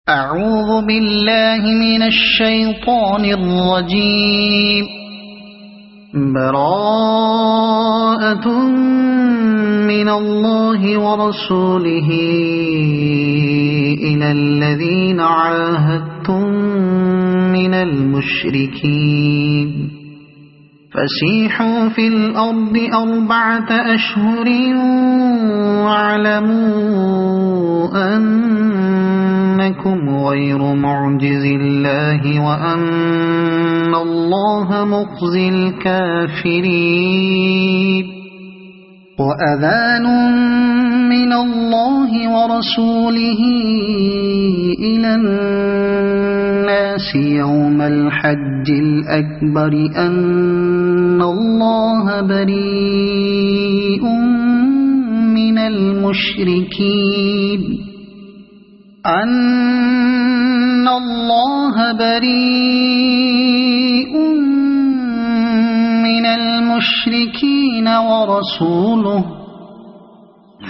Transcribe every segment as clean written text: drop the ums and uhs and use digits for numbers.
أعوذ بالله من الشيطان الرجيم. براءة من الله ورسوله إلى الذين عاهدتم من المشركين فسيحوا في الأرض 4 أشهر واعلموا أنكم غير معجز الله وأن الله مخزي الكافرين. وأذان من الله ورسوله إلى الناس يوم الحج الأكبر أن الله بريء من المشركين ورسوله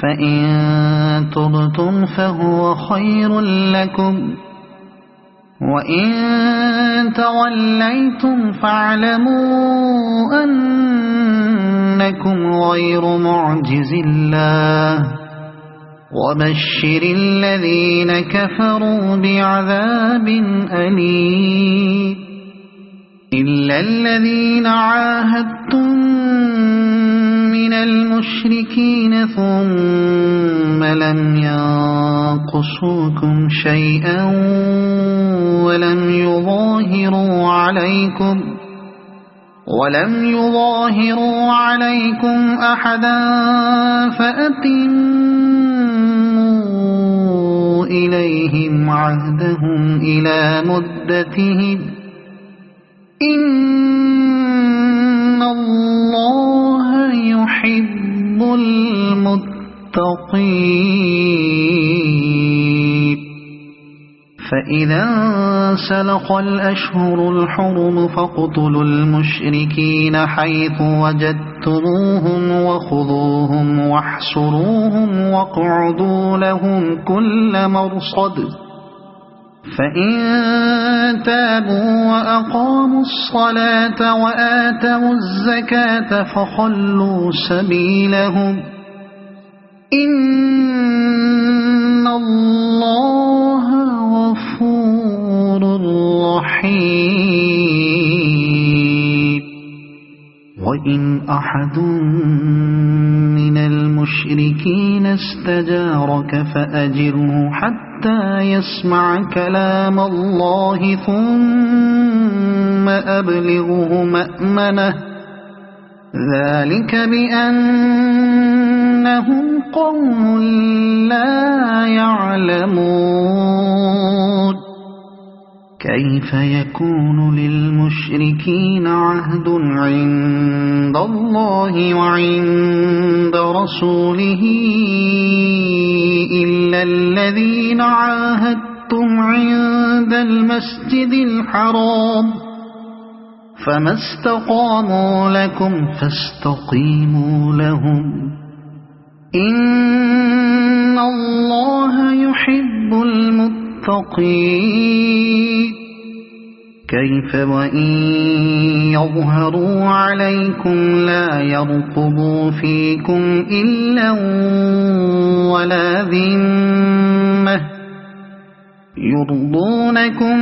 فإن تبتم فهو خير لكم وإن توليتم فاعلموا أنكم غير معجز الله وبشر الذين كفروا بعذاب أليم. إلا الذين عاهدتم من المشركين ثم لم ينقصوكم شيئا ولم يظاهروا عليكم أحدا فأتموا إليهم عهدهم إلى مدتهم إن الله يحب المتقين. فإذا انسلخ الأشهر الحرم فاقتلوا المشركين حيث وجدتموهم وخذوهم واحصروهم واقعدوا لهم كل مرصد فإن تابوا وأقاموا الصلاة وآتوا الزكاة فخلوا سبيلهم إن الله غفور رحيم. وإن أحد من المشركين استجارك فأجره حتى يسمع كلام الله ثم أبلغه مأمنه ذلك بأنهم قوم لا يعلمون. كيف يكون للمشركين عهد عند الله وعند رسوله إلا الذين عاهدتم عند المسجد الحرام فما استقاموا لكم فاستقيموا لهم إن الله يحب المتقين. كيف وإن يظهروا عليكم لا يرقبوا فيكم إلا ولا ذمة يرضونكم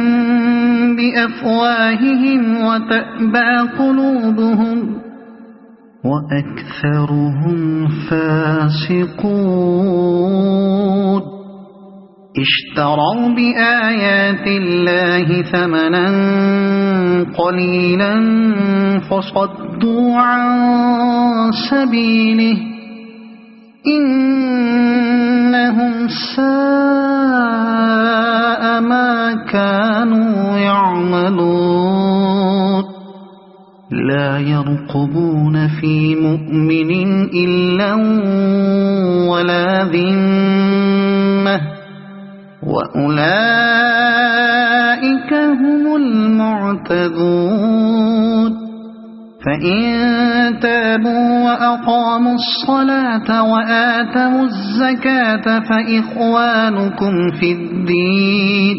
بأفواههم وتأبى قلوبهم وأكثرهم فاسقون. اشتروا بآيات الله ثمنا قليلا فصدوا عن سبيله إنهم ساء ما كانوا يعملون. لا يرقبون في مؤمن إلا ولا ذمة وأولئك هم المعتدون. فإن تابوا وأقاموا الصلاة وآتوا الزكاة فإخوانكم في الدين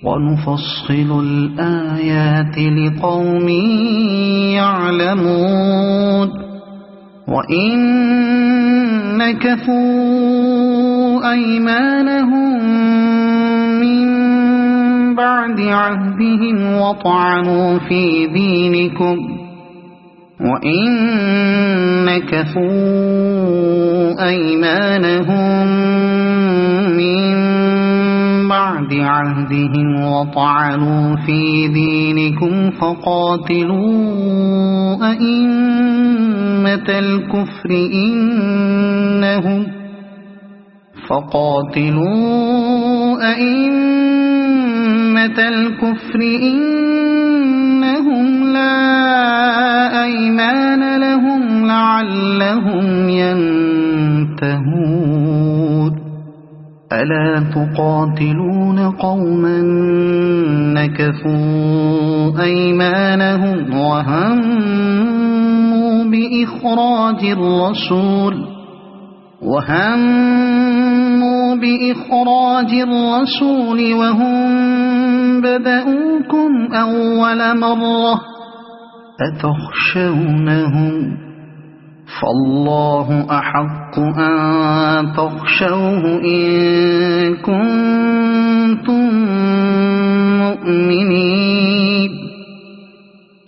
ونفصل الآيات لقوم يعلمون وإن نكثوا أيمانهم من بعد عهدهم وطعنوا في دينكم فقاتلوا أئمة الكفر إنهم لا أيمان لهم لعلهم ينتهون ألا تقاتلون قوما نكثوا أيمانهم وهموا بإخراج الرسول وهم بدأوكم أول مرة أتخشونهم فالله أحق أن تخشوه إن كنتم مؤمنين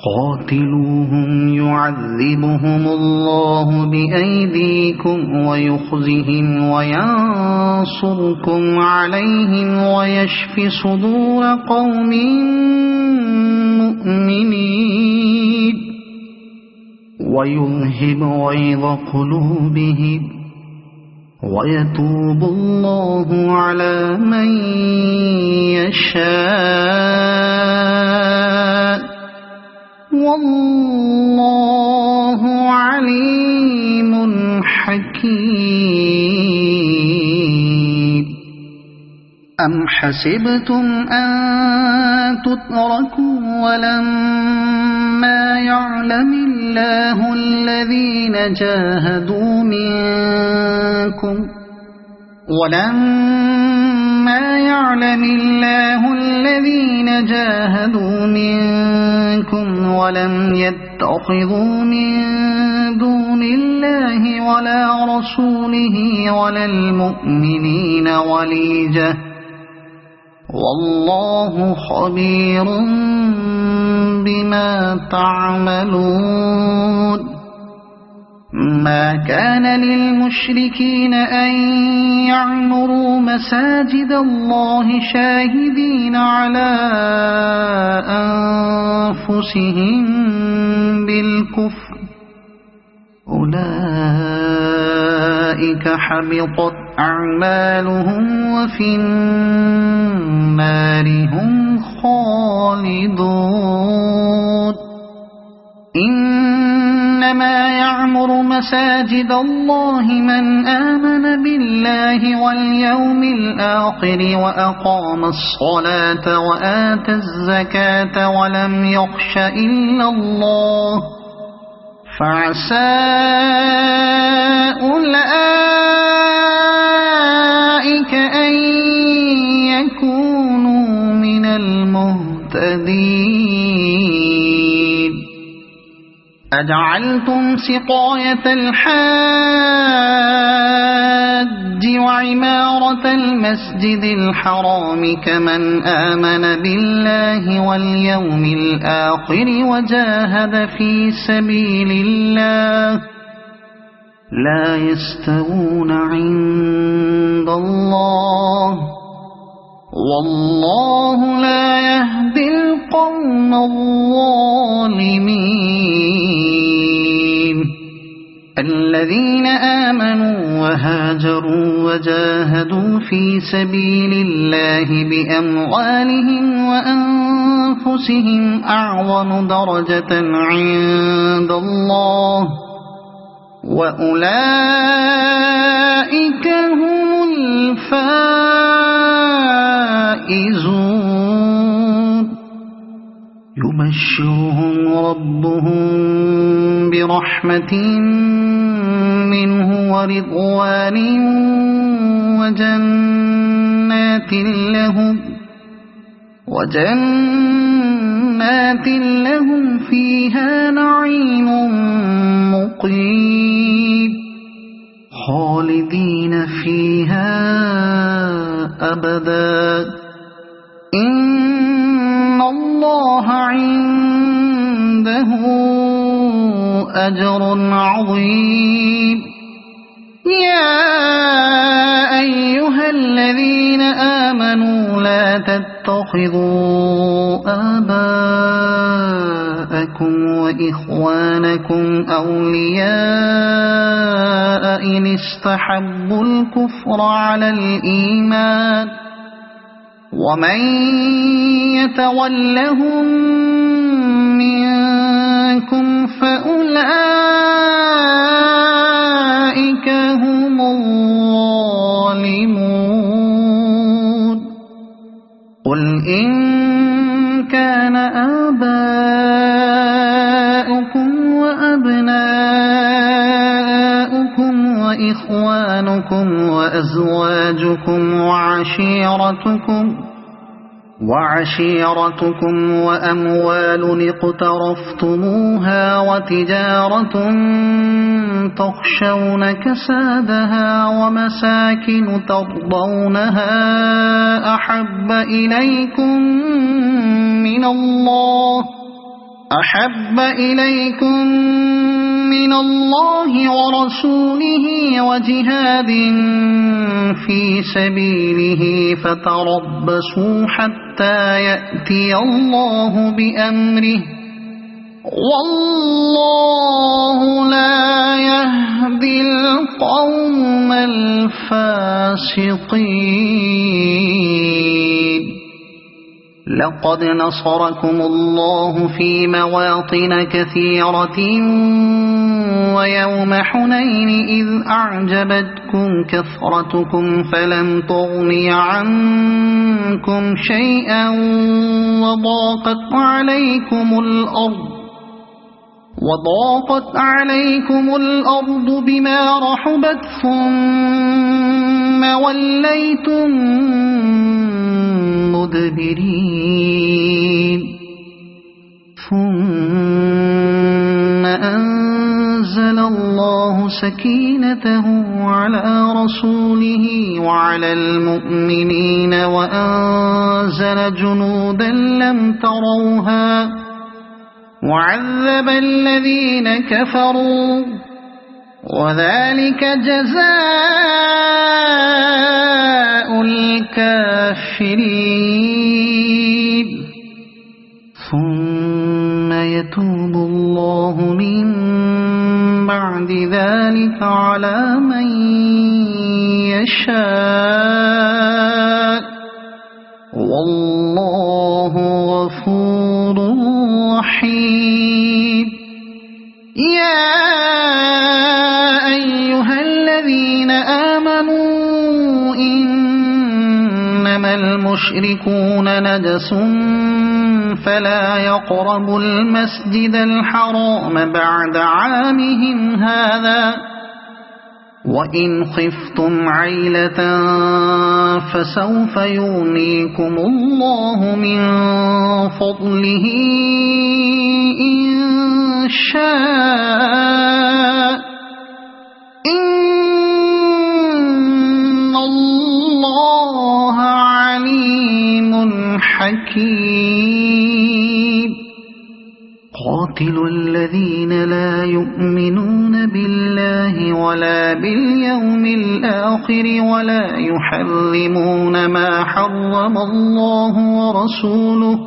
قاتلوهم يعذبهم الله بأيديكم ويخزهم وينصركم عليهم ويشف صدور قوم مؤمنين ويذهب غيظ قلوبهم ويتوب الله على من يشاء والله عليم حكيم أم حسبتم أن تتركوا ولما يعلم الله الذين جاهدوا منكم ولم يتخذوا من دون الله ولا رسوله ولا المؤمنين وليجة والله خبير بما تعملون ما كان للمشركين أن يعمروا مساجد الله شاهدين على أنفسهم بالكفر أولئك حبطت أعمالهم وفي النار هم خالدون إنما يعمر مساجد الله من آمن بالله واليوم الآخر وأقام الصلاة وآتى الزكاة ولم يخش إلا الله فعسى أولئك أن يكونوا من المهتدين أجعلتم سقاية الحاج وعمارة المسجد الحرام كمن آمن بالله واليوم الآخر وجاهد في سبيل الله لا يستوون عند الله والله لا يهدي القوم الظالمين الذين آمنوا وهاجروا وجاهدوا في سبيل الله بأموالهم وأنفسهم أعظم درجة عند الله وأولئك هم الفائزون يبشرهم ربهم برحمة منه ورضوان وجنات لهم فيها نعيم مقيم خالدين فيها أبدا إن الله عنده أجر عظيم يا أيها الذين آمنوا لا تتخذوا آباءكم وإخوانكم أولياء إن استحبوا الكفر على الإيمان ومن يتولهم منكم فأولئك هم الظالمون قل إن كان آباؤكم وأبناؤكم وإخوانكم وأزواجكم وعشيرتكم وأموال اقترفتموها وتجارة تخشون كسادها ومساكن ترضونها أحب إليكم من الله ورسوله وجهاد في سبيله فتربصوا حتى يأتي الله بأمره والله لا يهدي القوم الفاسقين لقد نصركم الله في مواطن كثيرة ويوم حنين إذ أعجبتكم كثرتكم فلم تغن عنكم شيئا وضاقت عليكم الأرض بما رحبت ثم وليتم مدبرين ثم أنزل الله سكينته على رسوله وعلى المؤمنين وأنزل جنودا لم تروها وعذب الذين كفروا وذلك جزاء الكافرين ثم يتوب الله من بعد ذلك على من يشاء والله غفور رحيم يا أيها الذين آمنوا إنما المشركون نجس فلا يقربوا المسجد الحرام بعد عامهم هذا وإن خفتم عيلة فسوف يغنيكم الله من فضله إن شاء إن الله عليم حكيم قاتلوا الذين لا يؤمنون بالله ولا باليوم الآخر ولا يحرمون ما حرم الله ورسوله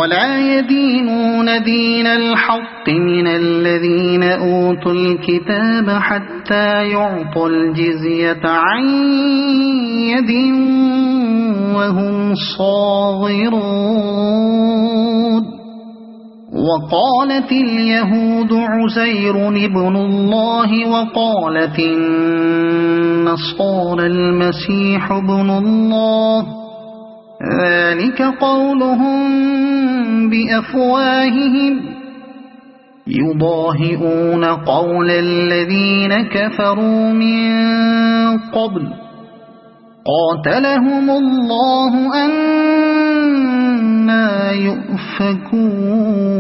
ولا يدينون دين الحق من الذين أوتوا الكتاب حتى يعطوا الجزية عن يد وهم صاغرون وقالت اليهود عزير ابن الله وقالت النصارى المسيح ابن الله ذلك قولهم بأفواههم يضاهئون قول الذين كفروا من قبل قاتلهم الله أنى يؤفكون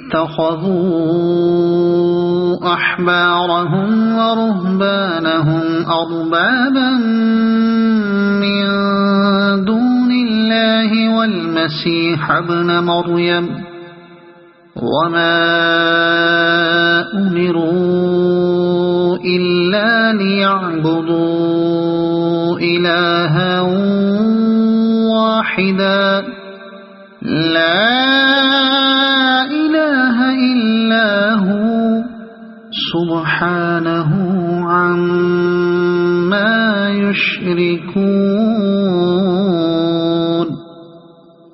اتخذوا أحبارهم ورهبانهم أربابا من دون الله والمسيح ابن مريم وما أمروا إلا ليعبدوا إلها واحدا لا إله إلا هو سبحانه عما يشركون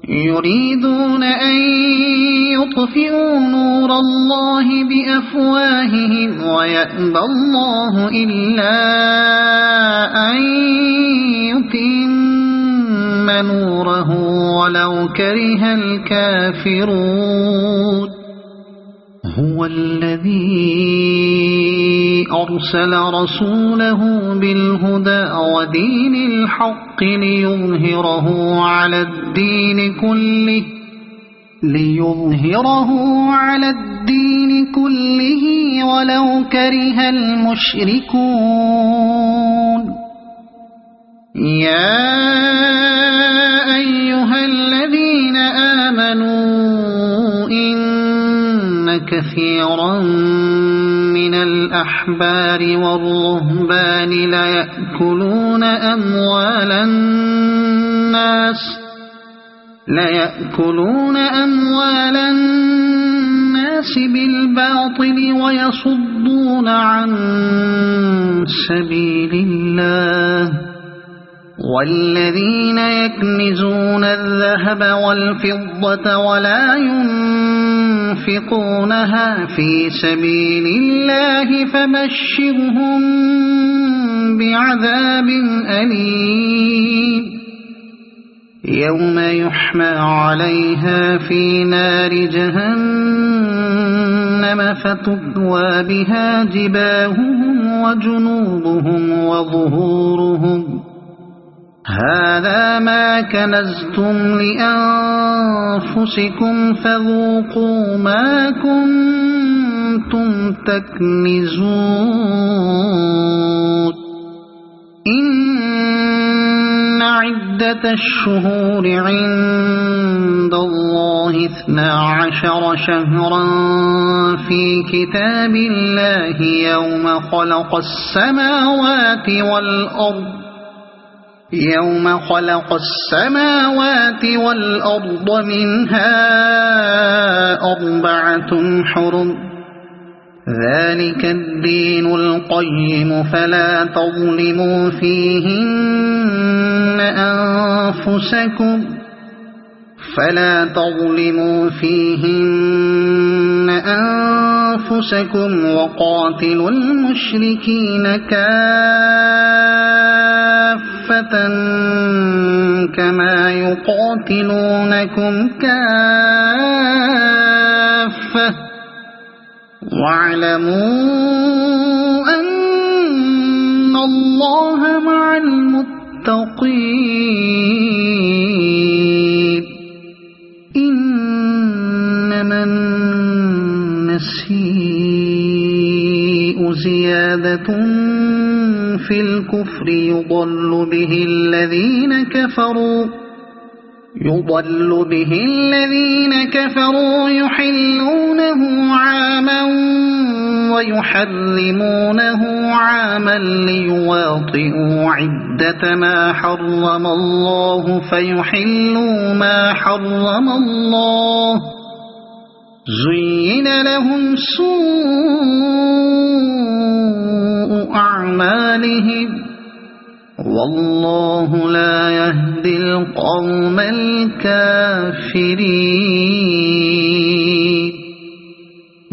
يريدون أن يطفئوا نور الله بأفواههم ويأبى الله إلا أن يتم نوره ولو كره الكافرون هو الذي أرسل رسوله بالهدى ودين الحق ليظهره على الدين كله ولو كره المشركون يا أيها الذين آمنوا إن كثيرا من الأحبار والرهبان ليأكلون أموال الناس بالباطل ويصدون عن سبيل الله والذين يكنزون الذهب والفضة ولا ينفقونها في سبيل الله فبشرهم بعذاب أليم يوم يحمى عليها في نار جهنم فتكوى بها جباههم وجنوبهم وظهورهم هذا ما كنزتم لأنفسكم فذوقوا ما كنتم تكنزون إن عدة الشهور عند الله 12 شهرا في كتاب الله يوم خلق السماوات والأرض منها 4 حرم ذلك الدين القيم فلا تظلموا فيهن أنفسكم وقاتلوا المشركين كافة كما يقاتلونكم كافة واعلموا أن الله مع المتقين إنما النسيء زيادة في الكفر يضل به الذين كفروا يحلونه عاما ويحرمونه عاما ليواطئوا عدة ما حرم الله فيحلوا ما حرم الله زين لهم سوء أعمالهم والله لا يهدي القوم الكافرين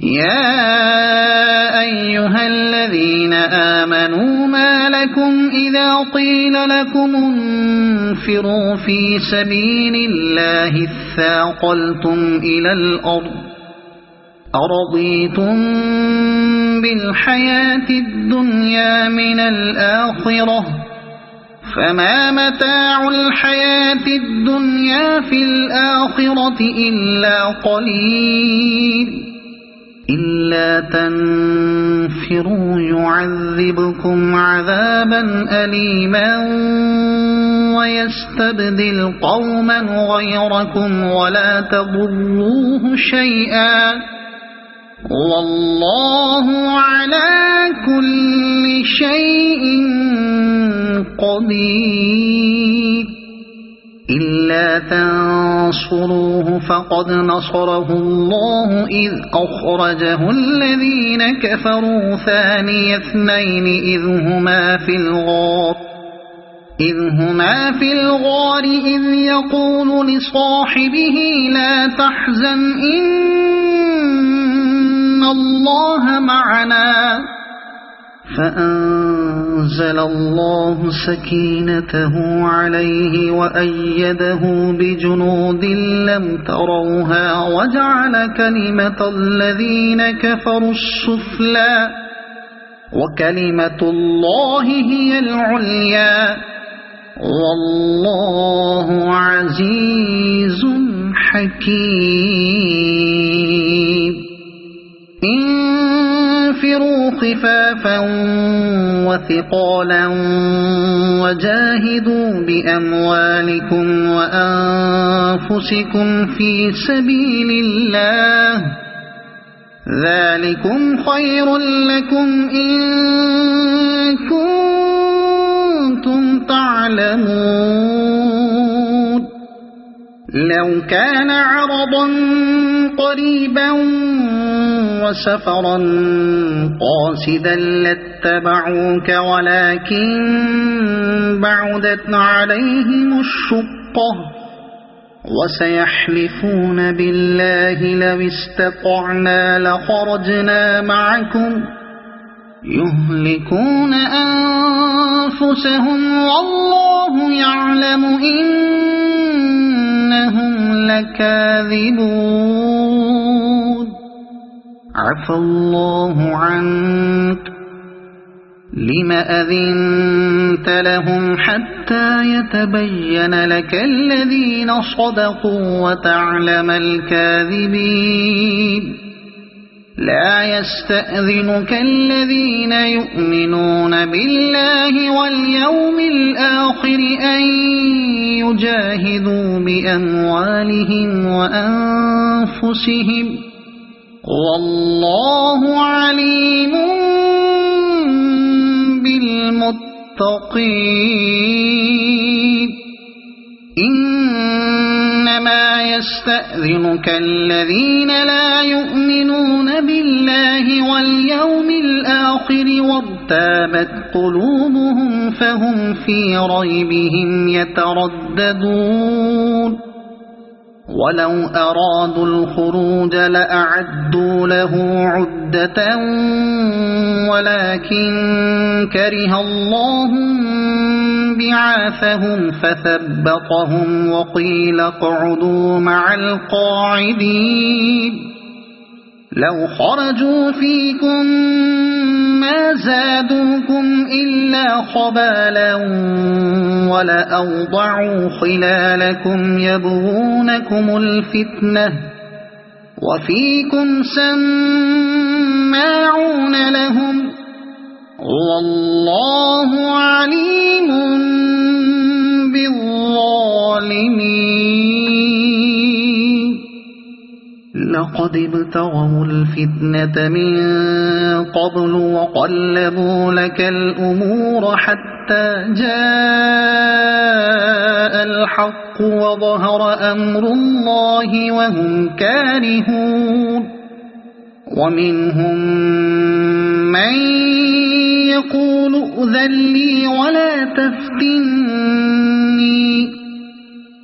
يا أيها الذين آمنوا ما لكم إذا قيل لكم انفروا في سبيل الله اثاقلتم إلى الأرض أرضيتم بالحياة الدنيا من الآخرة فما متاع الحياة الدنيا في الآخرة إلا قليل إلا تنفروا يعذبكم عذابا أليما ويستبدل قوما غيركم ولا تضروه شيئا والله على كل شيء قدير إلا تنصروه فقد نصره الله إذ أخرجه الذين كفروا ثاني اثنين إذ هما في الغار إذ يقول لصاحبه لا تحزن إن الله معنا فأنزل الله سكينته عليه وأيده بجنود لم تروها وجعل كلمة الذين كفروا السفلى وكلمة الله هي العليا والله عزيز حكيم انفروا خفافا وثقالا وجاهدوا بأموالكم وأنفسكم في سبيل الله ذلكم خير لكم إن كنتم تعلمون لو كان عرضا قريبا وسفرا قاصدا لاتبعوك ولكن بعدت عليهم الشقة وسيحلفون بالله لو استطعنا لخرجنا معكم يهلكون أنفسهم والله يعلم إنهم لكاذبون عفى الله عنك لم أذنت لهم حتى يتبين لك الذين صدقوا وتعلم الكاذبين لا يستأذنك الذين يؤمنون بالله واليوم الآخر أن يجاهدوا بأموالهم وأنفسهم والله عليم بالمتقين إنما يستأذنك الذين لا يؤمنون بالله واليوم الآخر وارتابت قلوبهم فهم في ريبهم يترددون ولو أرادوا الخروج لأعدوا له عدة ولكن كره الله بعاثهم فثبطهم وقيل اقعدوا مع القاعدين لو خرجوا فيكم ما زادوكم إلا خبالا ولأوضعوا خلالكم يبغونكم الفتنة وفيكم سماعون لهم والله عليم بالظالمين لقد ابتغوا الفتنة من قبل وقلبوا لك الأمور حتى جاء الحق وظهر أمر الله وهم كارهون ومنهم من يقول ائذن لي ولا تفتني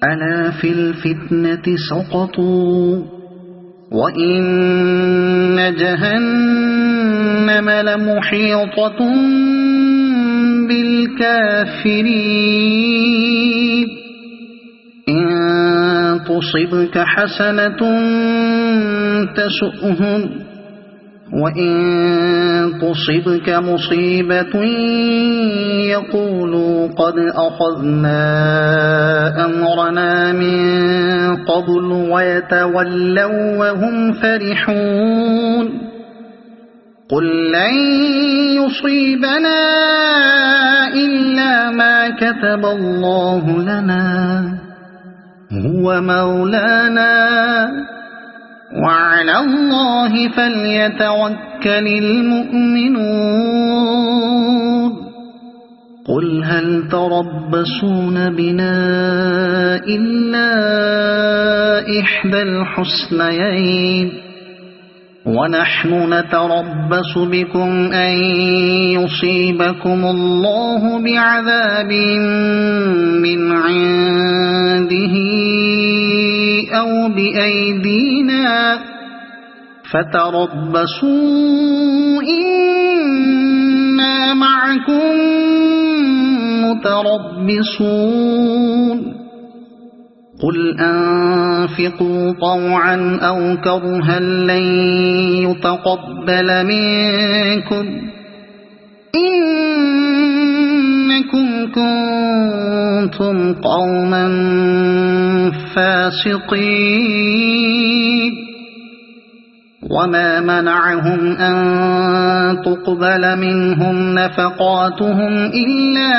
ألا في الفتنة سقطوا وإن جهنم لمحيطة بالكافرين إن تصبك حسنة تسؤهم وإن تصبك مصيبة يقولوا قد أخذنا أمرنا من قبل ويتولوا وهم فرحون قل لن يصيبنا إلا ما كتب الله لنا هو مولانا وعلى الله فليتوكل المؤمنون قل هل تربصون بنا إلا إحدى الحسنيين ونحن نتربص بكم أن يصيبكم الله بعذاب من عنده أو بأيدينا فتربصوا إنا معكم متربصون قل أنفقوا طوعا أو كرها لن يتقبل منكم إنكم كنتم قوما فاسقين وما منعهم أن تقبل منهم نفقاتهم إلا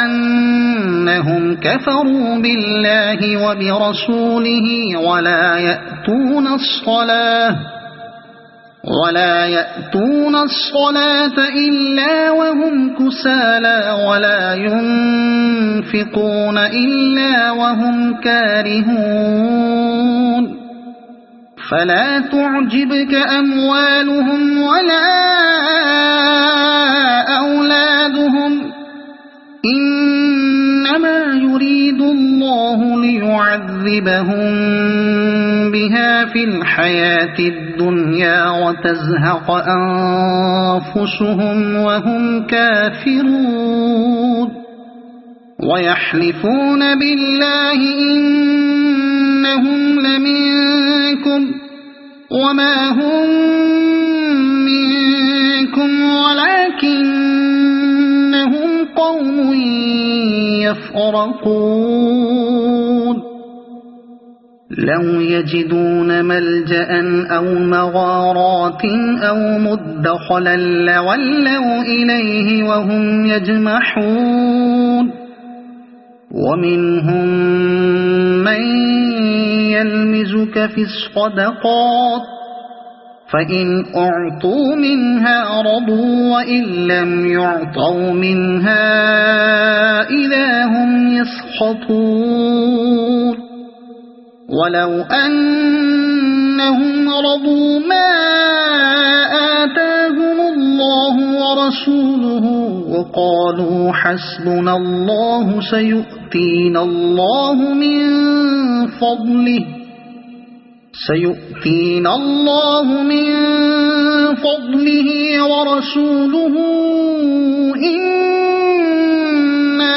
أنهم كفروا بالله وبرسوله ولا يأتون الصلاة إلا وهم كسالى ولا ينفقون إلا وهم كارهون فلا تعجبك أموالهم ولا أولادهم إنما يريد الله ليعذبهم بها في الحياة الدنيا وتزهق أنفسهم وهم كافرون ويحلفون بالله إنهم لمنكم وما هم منكم ولكنهم قوم يفرقون لو يجدون ملجأ أو مغارات أو مدخلا لولوا إليه وهم يجمحون ومنهم من يلمزك في الصدقات فإن أعطوا منها رضوا وإن لم يعطوا منها إذا هم يسخطون ولو أنهم رضوا ما آتاهم الله ورسوله وقالوا حسبنا الله سيؤتينا الله من فضله ورسوله إنا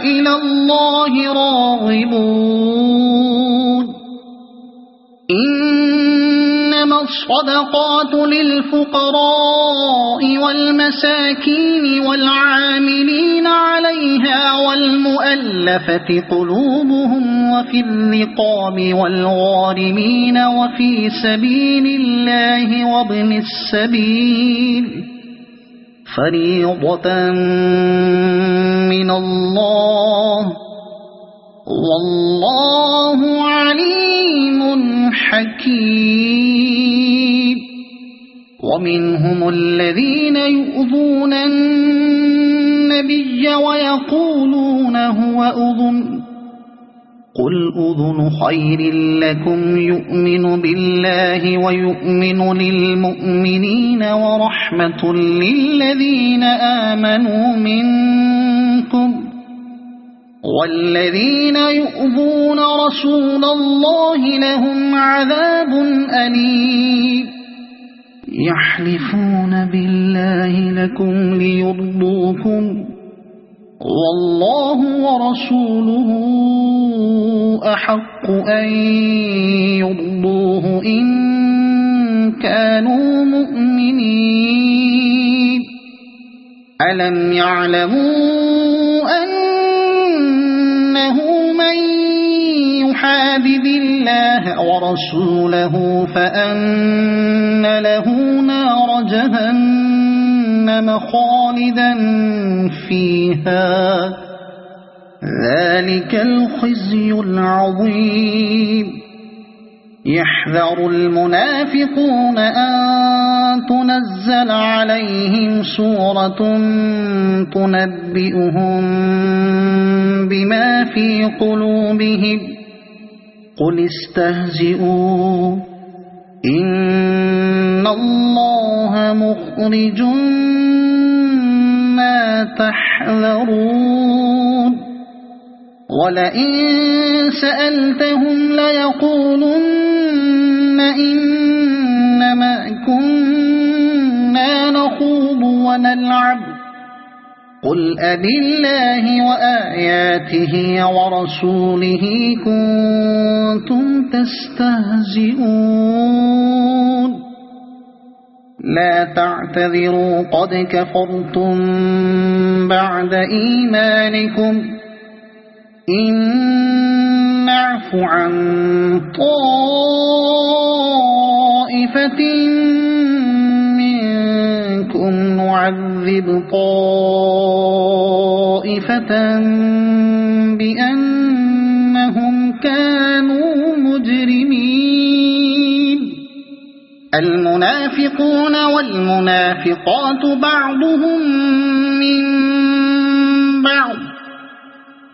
إلى الله راغبون إنما الصدقات للفقراء والمساكين والعاملين عليها والمؤلفة قلوبهم وفي الرقاب والغارمين وفي سبيل الله وابن السبيل فريضة من الله والله عليم حكيم ومنهم الذين يؤذون النبي ويقولون هو أذن قل أذن خير لكم يؤمن بالله ويؤمن للمؤمنين ورحمة للذين آمنوا منكم والذين يؤذون رسول الله لهم عذاب أليم يحلفون بالله لكم ليرضوكم والله ورسوله أحق أن يرضوه إن كانوا مؤمنين ألم يعلموا أنه من يحادد الله ورسوله فأن له نار جهنم خالدا فيها ذلك الخزي العظيم يحذر المنافقون أن تنزل عليهم سورة تنبئهم بما في قلوبهم قل استهزئوا إن الله مخرج ما تحذرون ولئن سألتهم ليقولن إنما كنا نخوض ونلعب قل أبالله وآياته ورسوله كنتم تستهزئون لا تعتذروا قد كفرتم بعد إيمانكم إن نعف عن طائفة منكم نعذب طائفة بأنهم كانوا مجرمين المنافقون والمنافقات بعضهم من بعض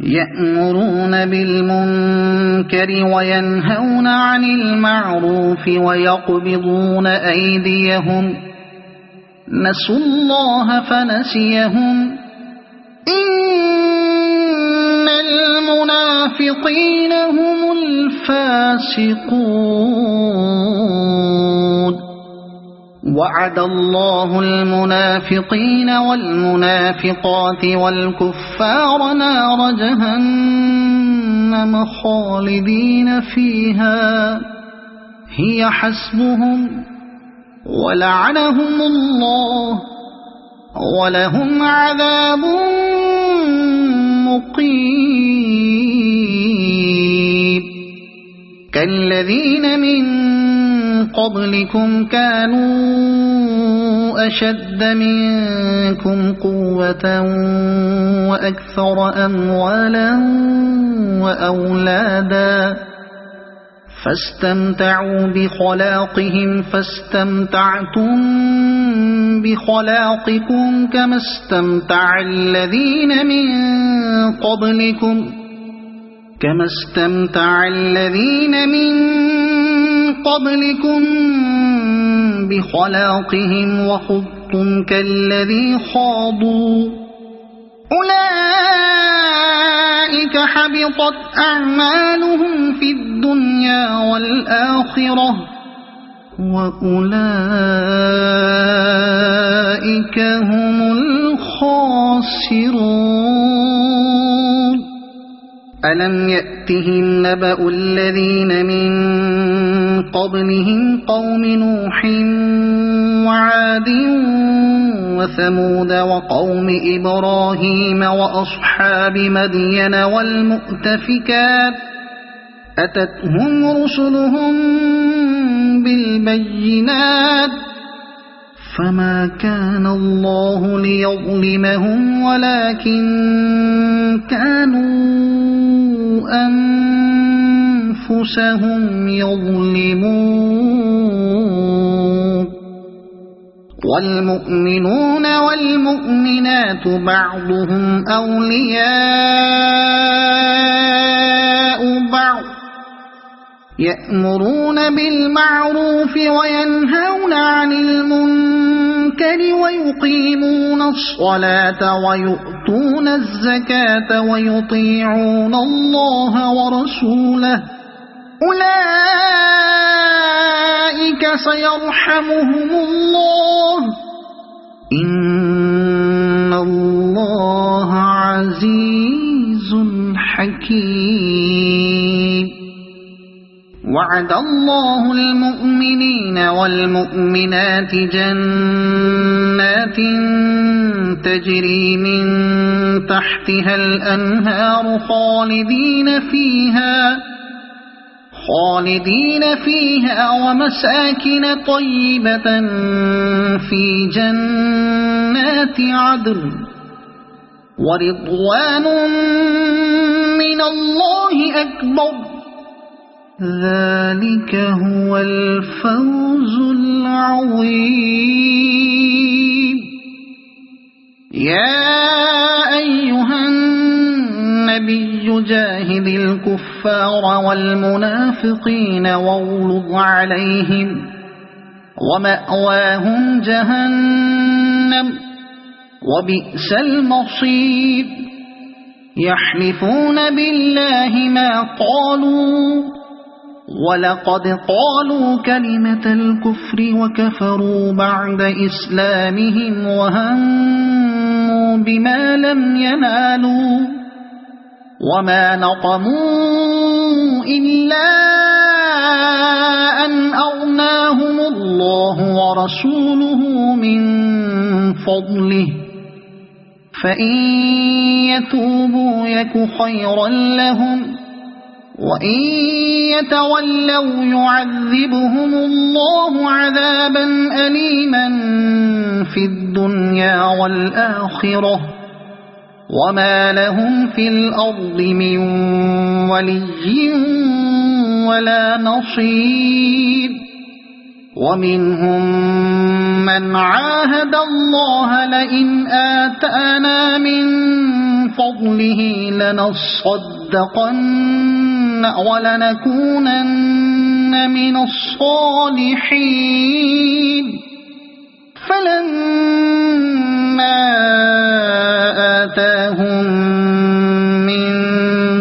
يأمرون بالمنكر وينهون عن المعروف ويقبضون أيديهم نسوا الله فنسيهم إن المنافقين هم الفاسقون وعد الله المنافقين والمنافقات والكفار نار جهنم خالدين فيها هي حسبهم ولعنهم الله ولهم عذاب مقيم كالذين من قبلكم كانوا أشد منكم قوة وأكثر أموالا وأولادا فاستمتعوا بخلاقهم فاستمتعتم بخلاقكم كما استمتع الذين من قبلكم بخلاقهم وخضتم كالذي خاضوا أولئك حبطت أعمالهم في الدنيا والآخرة وأولئك هم الخاسرون ألم يأتهم نبأ الذين من قبلهم قوم نوح وعاد وثمود وقوم إبراهيم وأصحاب مدين والمؤتفكات أتتهم رسلهم بالبينات فما كان الله ليظلمهم ولكن كانوا أنفسهم يظلمون والمؤمنون والمؤمنات بعضهم أولياء بعض يأمرون بالمعروف وينهون عن المنكر ويقيمون الصلاة ويؤتون الزكاة ويطيعون الله ورسوله أولئك أولئك سيرحمهم الله إن الله عزيز حكيم وعد الله المؤمنين والمؤمنات جنات تجري من تحتها الأنهار خالدين فيها ومساكن طيبة في جنات عدن ورضوان من الله أكبر ذلك هو الفوز العظيم يا أيها النبي جاهد الكفار والمنافقين واغلظ عليهم ومأواهم جهنم وبئس المصير يحلفون بالله ما قالوا ولقد قالوا كلمة الكفر وكفروا بعد إسلامهم وهموا بما لم ينالوا وما نقموا إلا أن أغناهم الله ورسوله من فضله فإن يتوبوا يك خيرا لهم وإن يتولوا يعذبهم الله عذابا أليما في الدنيا والآخرة وما لهم في الأرض من ولي ولا نصير ومنهم من عاهد الله لئن آتانا من فضله لنصدقن ولنكونن من الصالحين فلما آتاهم من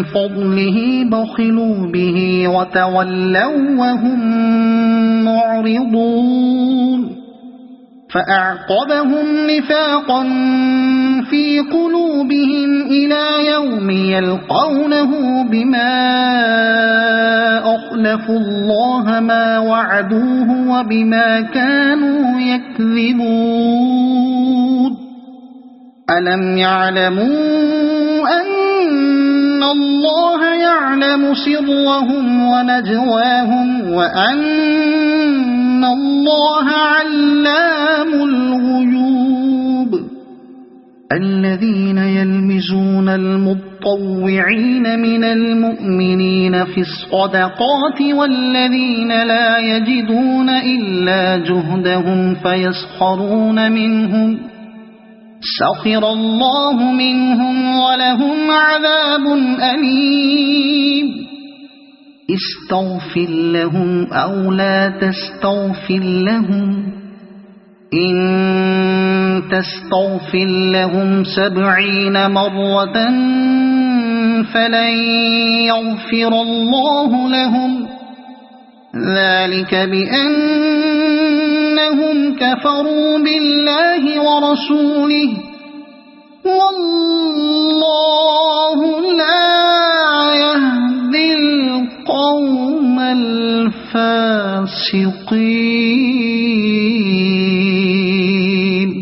فضله بخلوا به وتولوا وهم معرضون فأعقبهم نفاقا في قلوبهم إلى يوم يلقونه بما أخلفوا الله ما وعدوه وبما كانوا يكذبون ألم يعلموا أن الله يعلم سرهم ونجواهم وأن الله علام الغيوب الذين يلمزون المطوعين من المؤمنين في الصدقات والذين لا يجدون إلا جهدهم فيسخرون منهم سخر الله منهم ولهم عذاب أليم استغفر لهم أو لا تستغفر لهم إن تستغفر لهم 70 مرة فلن يغفر الله لهم ذلك بأنهم كفروا بالله ورسوله والله لا يهدي القوم الفاسقين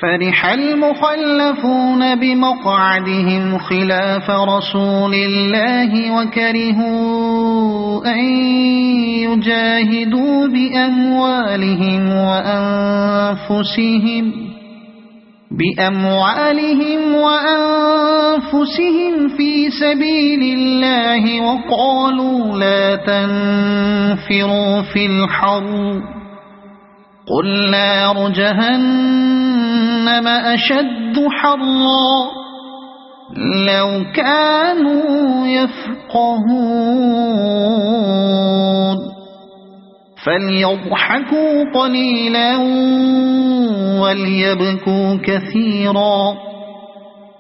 فرح المخلفون بمقعدهم خلاف رسول الله وكرهوا أن يجاهدوا بأموالهم وأنفسهم في سبيل الله وقالوا لا تنفروا في الحر قل نار جهنم أشد حرا لو كانوا يفقهون فليضحكوا قليلا وليبكوا كثيرا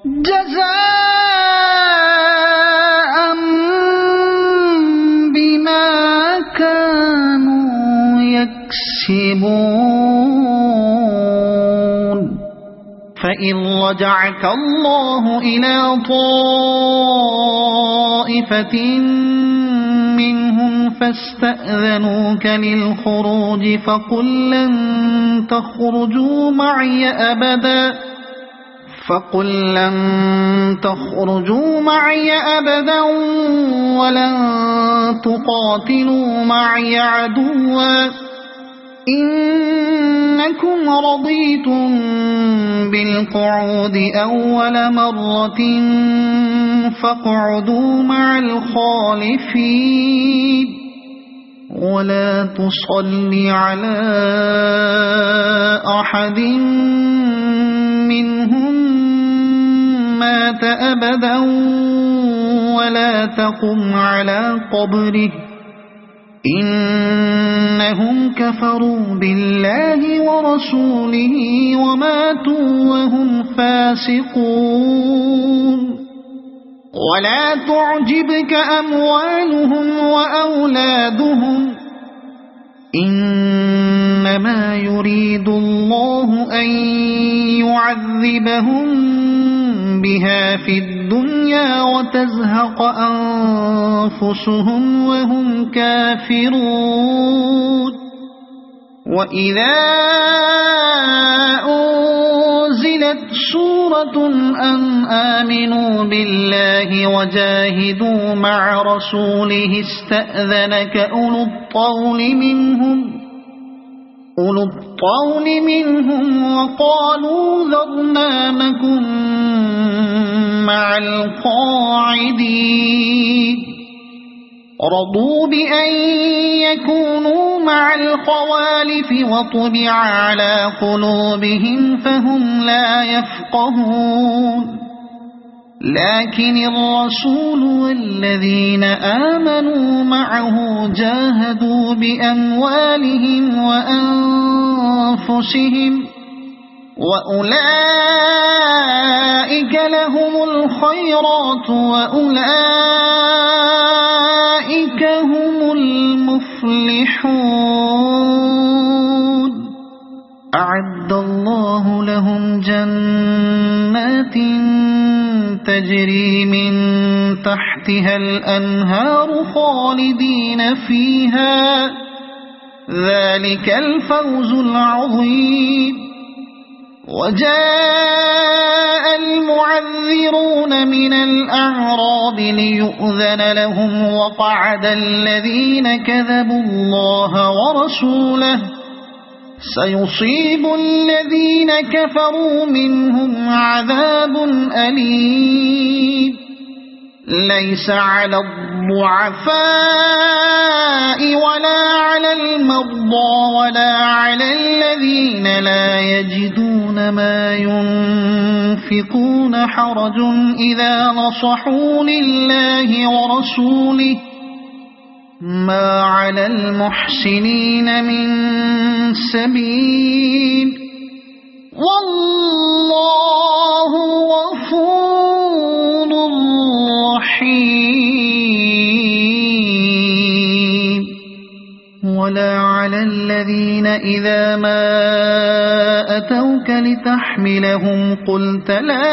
جزاء بما كانوا فإن رجعك الله إلى طائفة منهم فاستأذنوك للخروج فقل لن تخرجوا معي أبدا ولن تقاتلوا معي عدوا إنكم رضيتم بالقعود أول مرة فاقعدوا مع الخالفين ولا تصل على أحد منهم مات أبدا ولا تقم على قبره إنهم كفروا بالله ورسوله وماتوا وهم فاسقون ولا تعجبك أموالهم وأولادهم إنما يريد الله أن يعذبهم بها في الدنيا وتزهق أنفسهم وهم كافرون وإذا أنزلت سورة أن آمنوا بالله وجاهدوا مع رسوله استأذنك أولو الطول منهم وقالوا ذرنا نكن مع القاعدين رضوا بأن يكونوا مع الخوالف وطبع على قلوبهم فهم لا يفقهون لكن الرسول والذين آمنوا معه جاهدوا بأموالهم وأنفسهم وأولئك لهم الخيرات وأولئك هم المفلحون أعد الله لهم جنات تجري من تحتها الأنهار خالدين فيها ذلك الفوز العظيم وجاء المعذرون من الأعراب ليؤذن لهم وقعد الذين كذبوا الله ورسوله سيصيب الذين كفروا منهم عذاب أليم ليس على الضعفاء ولا على المرضى ولا على الذين لا يجدون ما ينفقون حرج إذا نصحوا لله ورسوله ما على المحسنين من سبيل والله غفور رحيم ولا على الذين إذا ما أتوك لتحملهم قلت لا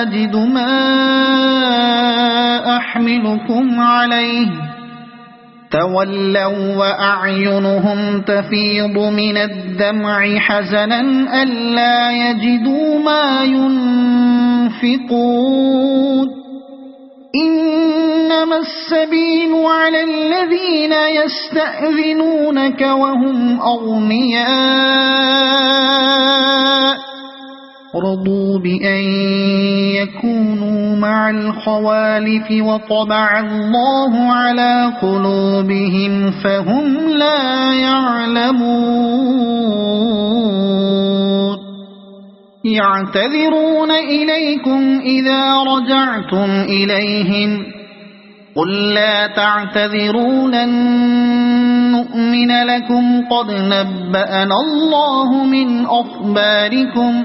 أجد ما أحملكم عليه تولوا وأعينهم تفيض من الدمع حزنا ألا يجدوا ما ينفقون إنما السبيل على الذين يستأذنونك وهم أغنياء رضوا بأن يكونوا مع الخوالف وطبع الله على قلوبهم فهم لا يعلمون يعتذرون إليكم إذا رجعتم إليهم قل لا تعتذروا لن نؤمن لكم قد نبأنا الله من أخباركم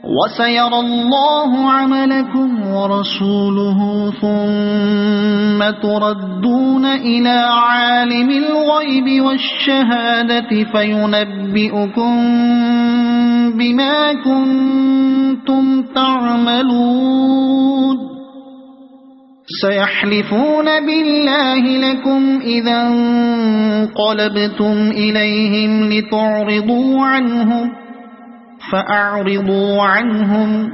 وسيرى الله عملكم ورسوله ثم تردون إلى عالم الغيب والشهادة فينبئكم بما كنتم تعملون سيحلفون بالله لكم إذا انقلبتم إليهم لتعرضوا عنهم فأعرضوا عنهم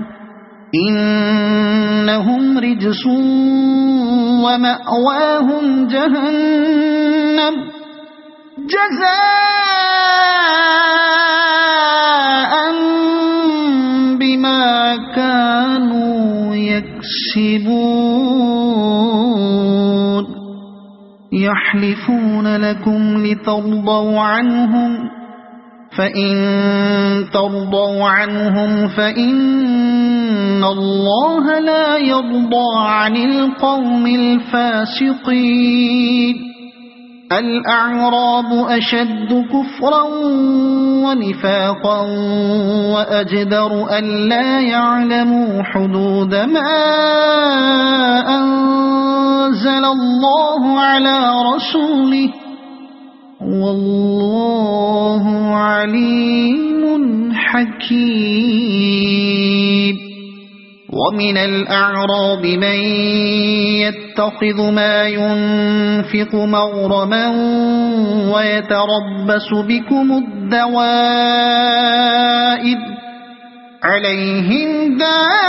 إنهم رجس ومأواهم جهنم جزاء بما كانوا يكسبون يحلفون لكم لترضوا عنهم فإن ترضوا عنهم فإن الله لا يرضى عن القوم الفاسقين الأعراب أشد كفرا ونفاقا وأجدر ألا يعلموا حدود ما أنزل الله على رسوله والله عليم حكيم ومن الأعراب من يتخذ ما ينفق مغرما ويتربص بكم الدوائر عليهم دائرة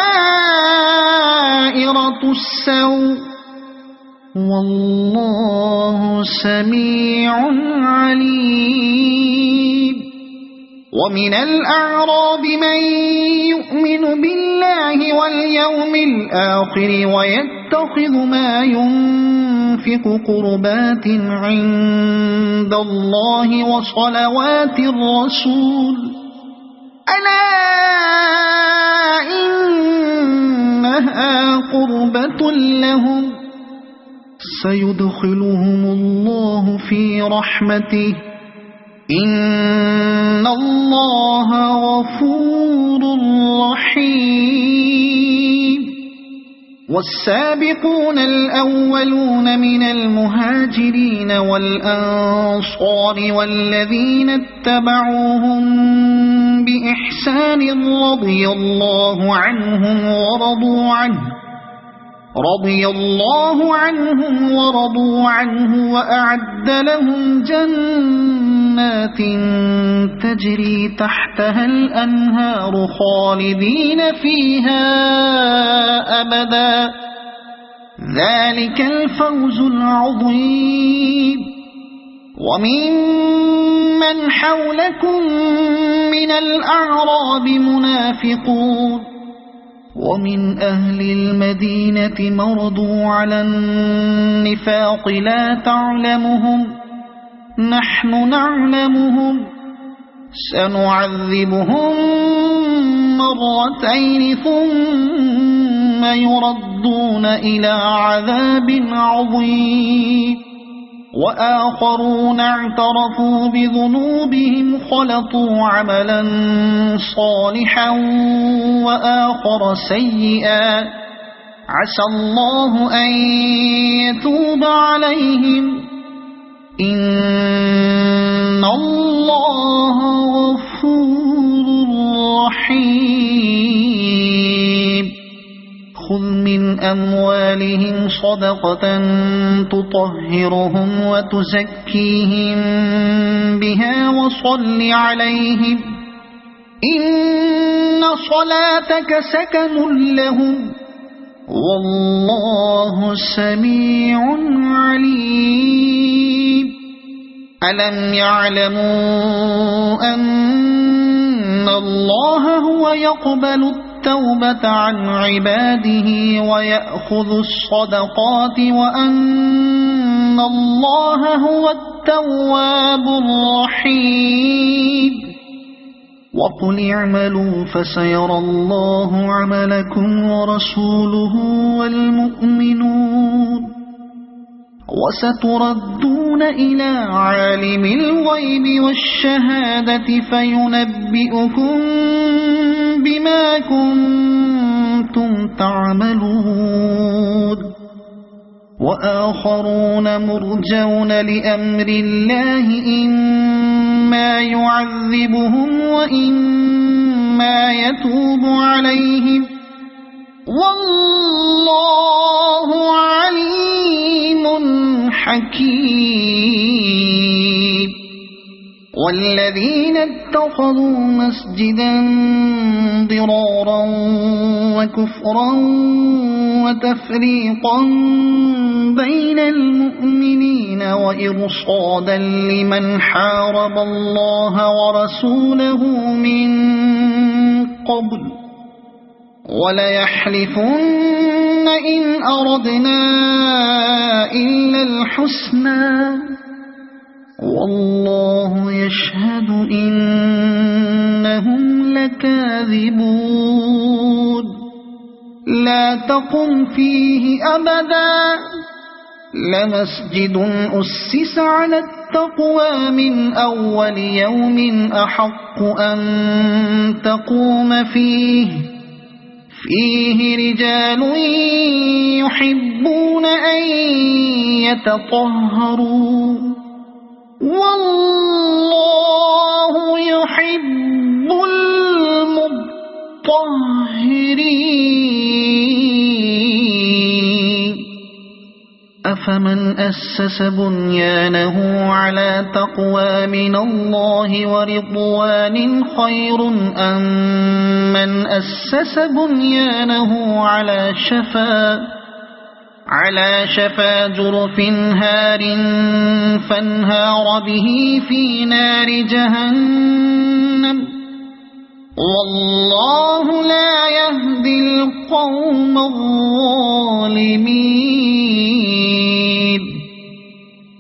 السوء والله سميع عليم ومن الأعراب من يؤمن بالله واليوم الآخر ويتخذ ما ينفق قربات عند الله وصلوات الرسول ألا إنها قربة لهم سيدخلهم الله في رحمته إن الله غفور رحيم والسابقون الأولون من المهاجرين والأنصار والذين اتبعوهم بإحسان رضي الله عنهم ورضوا عنه وأعد لهم جنات تجري تحتها الأنهار خالدين فيها أبدا ذلك الفوز العظيم وممن حولكم من الأعراب منافقون ومن أهل المدينة مردوا على النفاق لا تعلمهم نحن نعلمهم سنعذبهم مرتين ثم يردون إلى عذاب عظيم وآخرون اعترفوا بذنوبهم خلطوا عملا صالحا وآخر سيئا عسى الله أن يتوب عليهم إن الله غفور رحيم خذ من أموالهم صدقة تطهرهم وتزكيهم بها وصل عليهم إن صلاتك سكن لهم والله سميع عليم ألم يعلموا أن الله هو يقبل التوبة عن عباده ويأخذ الصدقات وأن الله هو التواب الرحيم وقل اعملوا فسيرى الله عملكم ورسوله والمؤمنون وستردون إلى عالم الغيب والشهادة فينبئكم بما كنتم تعملون وآخرون مرجون لأمر الله إما يعذبهم وإما ما يتوب عليهم والله عليم حكيم والذين اتخذوا مسجدا ضرارا وكفرا وتفريقا بين المؤمنين وإرصادا لمن حارب الله ورسوله من قبل وليحلفن إن أردنا إلا الحسنى والله يشهد إنهم لكاذبون لا تقم فيه أبدا لمسجد أسس على التقوى من أول يوم أحق أن تقوم فيه رجال يحبون أن يتطهروا والله يحب المطهرين أفمن أسس بنيانه على تقوى من الله ورضوان خير أم من أسس بنيانه على شفا جرف هار فانهار به في نار جهنم والله لا يهدي القوم الظالمين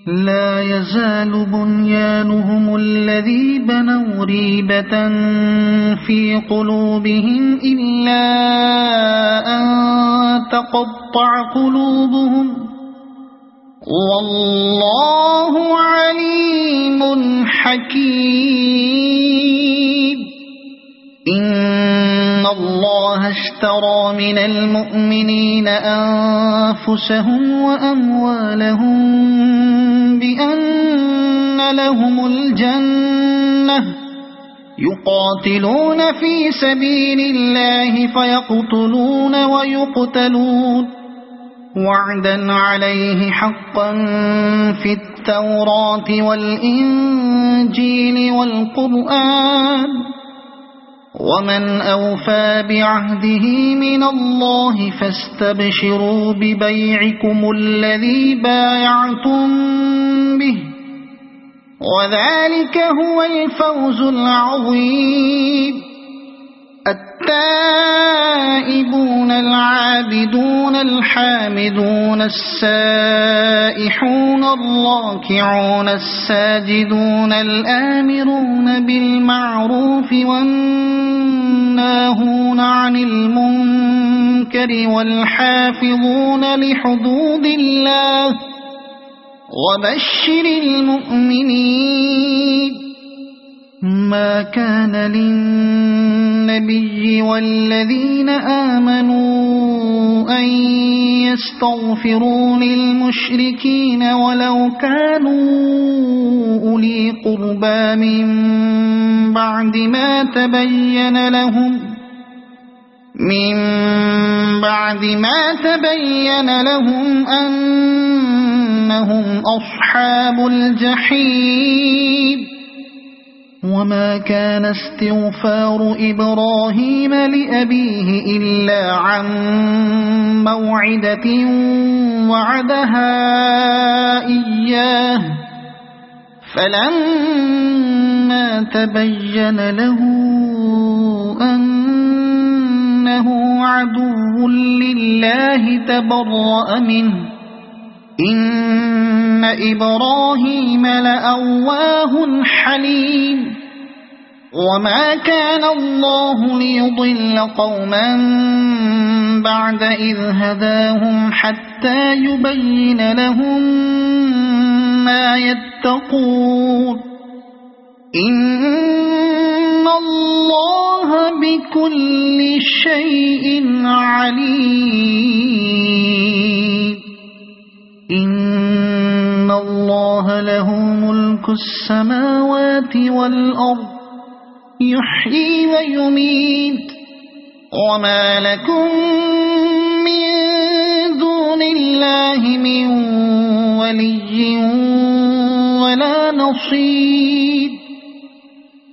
لا يزال بنيانهم الذي بنوا ريبة في قلوبهم إلا أن تقطع قلوبهم والله عليم حكيم إن الله اشترى من المؤمنين أنفسهم وأموالهم بأن لهم الجنة يقاتلون في سبيل الله فيقتلون ويقتلون وعدا عليه حقا في التوراة والإنجيل والقرآن ومن أوفى بعهده من الله فاستبشروا ببيعكم الذي بايعتم به وذلك هو الفوز العظيم التائبون العابدون الحامدون السائحون الراكعون الساجدون الآمرون بالمعروف والناهون عن المنكر والحافظون لحدود الله وبشر المؤمنين ما كان للنبي والذين آمنوا أن يستغفروا للمشركين ولو كانوا أولي قربى من بعد ما تبين لهم أنهم أصحاب الجحيم وما كان استغفار إبراهيم لأبيه إلا عن موعدة وعدها إياه فلما تبين له أنه عدو لله تبرأ منه إن إبراهيم لأواه حليم وما كان الله ليضل قوما بعد إذ هداهم حتى يبين لهم ما يتقون إن الله بكل شيء عليم إن الله له ملك السماوات والأرض يحيي ويميت وما لكم من دون الله من ولي ولا نصير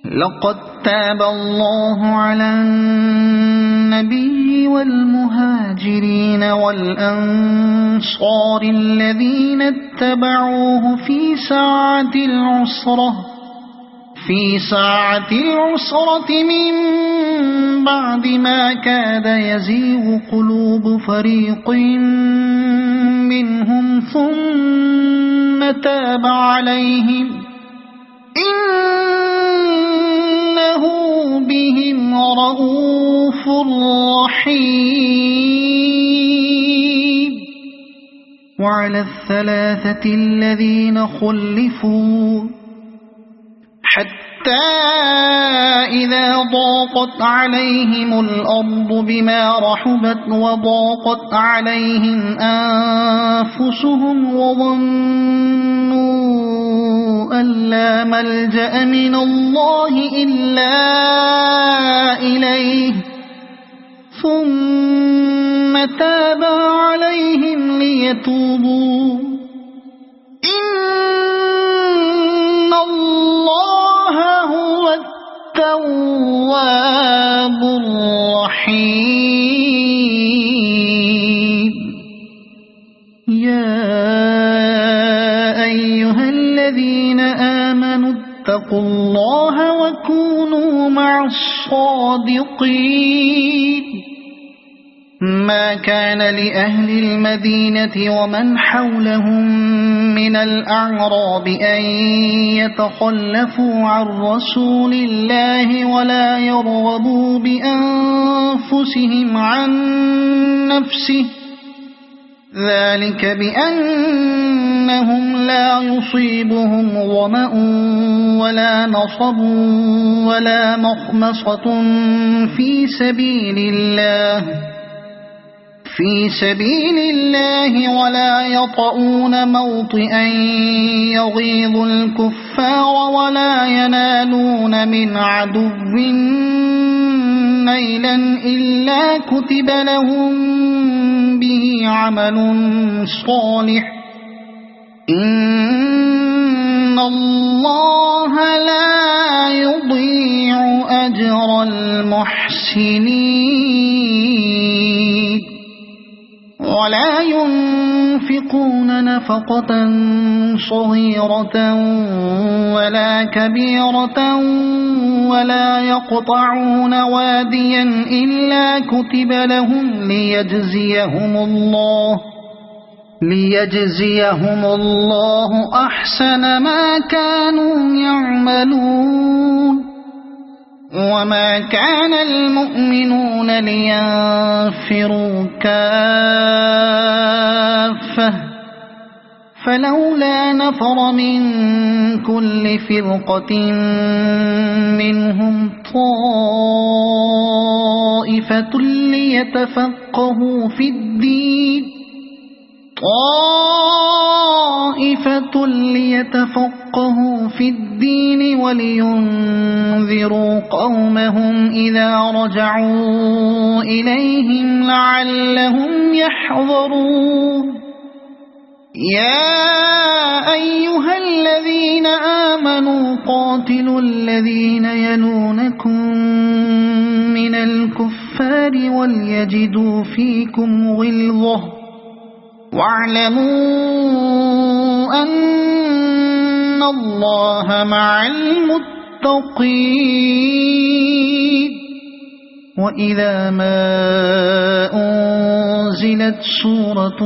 لقد تاب الله على النبي والمهاجرين والأنصار الذين اتبعوه في ساعة العسرة من بعد ما كاد يزيغ قلوب فريق منهم ثم تاب عليهم إنه بهم رءوف رحيم وعلى الثلاثة الذين خلفوا حتى إذا ضاقت عليهم الأرض بما رحبت وضاقت عليهم أنفسهم وظنوا أن لا ملجأ من الله إلا إليه ثم تاب عليهم ليتوبوا إن الله هو التواب الرحيم يا أيها الذين آمنوا اتقوا الله وكونوا مع الصادقين ما كان لأهل المدينة ومن حولهم من الأعراب أن يتخلفوا عن رسول الله ولا يرغبوا بأنفسهم عن نفسه ذلك بأنهم لا يصيبهم ظمأ ولا نصب ولا مخمصة في سبيل الله ولا يطؤون موطئا يغيظ الكفار ولا ينالون من عدو نيلا إلا كتب لهم به عمل صالح إن الله لا يضيع أجر المحسنين ولا ينفقون نفقة صغيرة ولا كبيرة ولا يقطعون واديا إلا كتب لهم ليجزيهم الله أحسن ما كانوا يعملون وما كان المؤمنون لينفروا كافة فلولا نفر من كل فرقة منهم طائفة ليتفقهوا في الدين ولينذروا قومهم إذا رجعوا إليهم لعلهم يحذرون يا أيها الذين آمنوا قاتلوا الذين يلونكم من الكفار وليجدوا فيكم غلظة واعلموا أن الله مع المتقين وإذا ما أنزلت سورة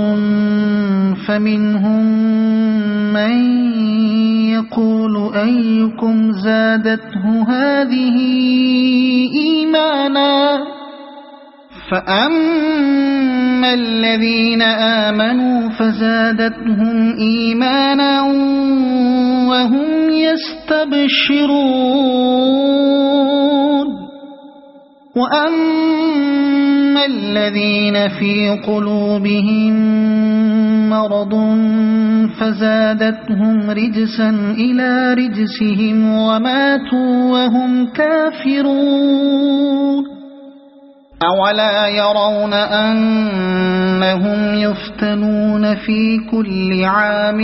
فمنهم من يقول أيكم زادته هذه إيمانا فأما الذين آمنوا فزادتهم إيمانا وهم يستبشرون وأما الذين في قلوبهم مرض فزادتهم رجسا إلى رجسهم وماتوا وهم كافرون أولا يرون أنهم يفتنون في كل عام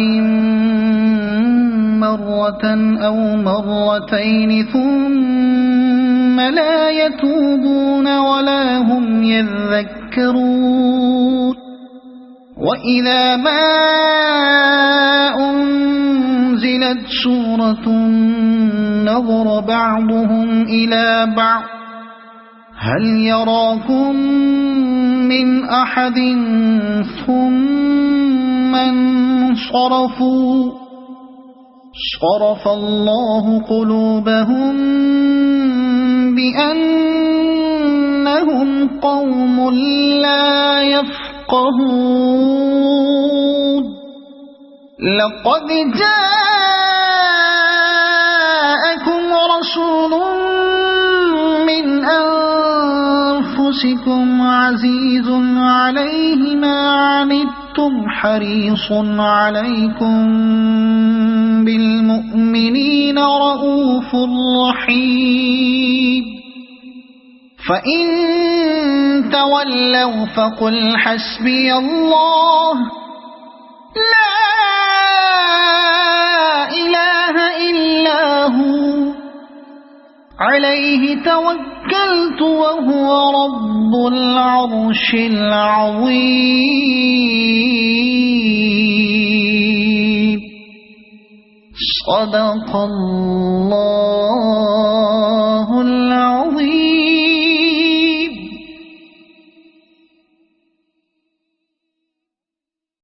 مرة أو مرتين ثم لا يتوبون ولا هم يذكرون وإذا ما أنزلت سورة نظر بعضهم إلى بعض هل يراكم من أحد ثم انصرفوا صرف الله قلوبهم بأنهم قوم لا يفقهون لقد جاءكم رسول من أنفسكم عزيز عليه ما عنتم حريص عليكم بالمؤمنين رؤوف رحيم فإن تولوا فقل حسبي الله لا إله إلا هو عليه توكلت وهو رب العرش العظيم صدق الله.